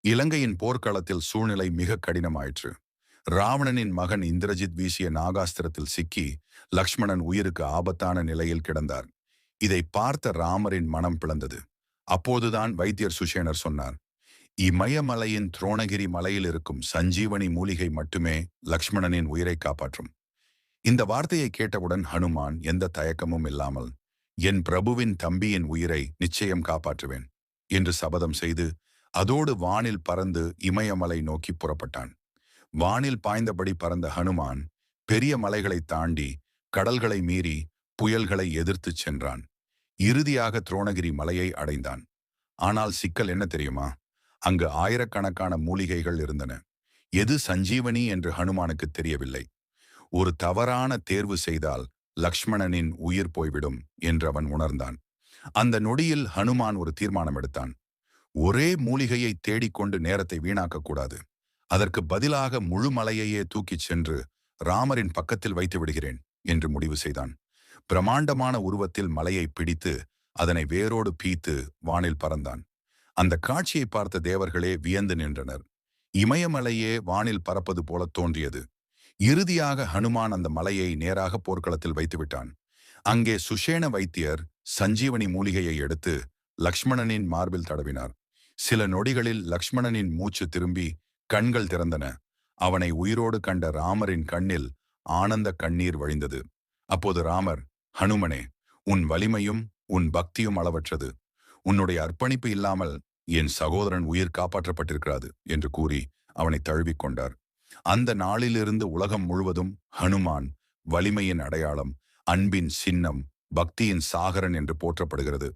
இலங்கையின் போர்க்களத்தில் சூழ்நிலை மிக கடினமாயிற்று. ராவணனின் மகன் இந்திரஜித் வீசிய நாகாஸ்திரத்தில் சிக்கி லக்ஷ்மணன் உயிருக்கு ஆபத்தான நிலையில் கிடந்தார். இதை பார்த்த ராமரின் மனம் பிளந்தது. அப்போதுதான் வைத்தியர் சுஷேனர் சொன்னார், இமயமலையின் துரோணகிரி மலையில் இருக்கும் சஞ்சீவனி மூலிகை மட்டுமே லக்ஷ்மணனின் உயிரை காப்பாற்றும். இந்த வார்த்தையை கேட்டவுடன் ஹனுமான் எந்த தயக்கமும் இல்லாமல், என் பிரபுவின் தம்பியின் உயிரை நிச்சயம் காப்பாற்றுவேன் என்று சபதம் செய்து அதோடு வானில் பறந்து இமயமலை நோக்கி புறப்பட்டான். வானில் பாய்ந்தபடி பறந்த ஹனுமான் பெரிய மலைகளை தாண்டி கடல்களை மீறி புயல்களை எதிர்த்துச் சென்றான். இறுதியாக துரோணகிரி மலையை அடைந்தான். ஆனால் சிக்கல் என்ன தெரியுமா? அங்கு ஆயிரக்கணக்கான மூலிகைகள் இருந்தன. எது சஞ்சீவனி என்று ஹனுமானுக்கு தெரியவில்லை. ஒரு தவறான தேர்வு செய்தால் லக்ஷ்மணனின் உயிர் போய்விடும் என்று அவன் உணர்ந்தான். அந்த நொடியில் ஹனுமான் ஒரு தீர்மானம் எடுத்தான். ஒரே மூலிகையை தேடிக்கொண்டு நேரத்தை வீணாக்க கூடாது. அதற்கு பதிலாக முழு மலையையே தூக்கிச் சென்று ராமரின் பக்கத்தில் வைத்து விடுகிறேன் என்று முடிவு செய்தான். பிரமாண்டமான உருவத்தில் மலையை பிடித்து அதனை வேரோடு பீத்து வானில் பறந்தான். அந்த காட்சியை பார்த்த தேவர்களே வியந்து நின்றனர். இமயமலையே வானில் பறப்பது போல தோன்றியது. இறுதியாக ஹனுமான் அந்த மலையை நேராக போர்க்களத்தில் வைத்துவிட்டான். அங்கே சுஷேன வைத்தியர் சஞ்சீவனி மூலிகையை எடுத்து லக்ஷ்மணனின் மார்பில் தடவினார். சில நொடிகளில் லக்ஷ்மணனின் மூச்சு திரும்பி கண்கள் திறந்தன. அவனை உயிரோடு கண்ட ராமரின் கண்ணில் ஆனந்த கண்ணீர் வழிந்தது. அப்போது ராமர், ஹனுமனே, உன் வலிமையும் உன் பக்தியும் அளவற்றது. உன்னுடைய அர்ப்பணிப்பு இல்லாமல் என் சகோதரன் உயிர் காப்பாற்றப்பட்டிருக்கிறது என்று கூறி அவனை தழுவிக்கொண்டார். அந்த நாளிலிருந்து உலகம் முழுவதும் ஹனுமான் வலிமையின் அடையாளம், அன்பின் சின்னம், பக்தியின் சாகரன் என்று போற்றப்படுகிறது.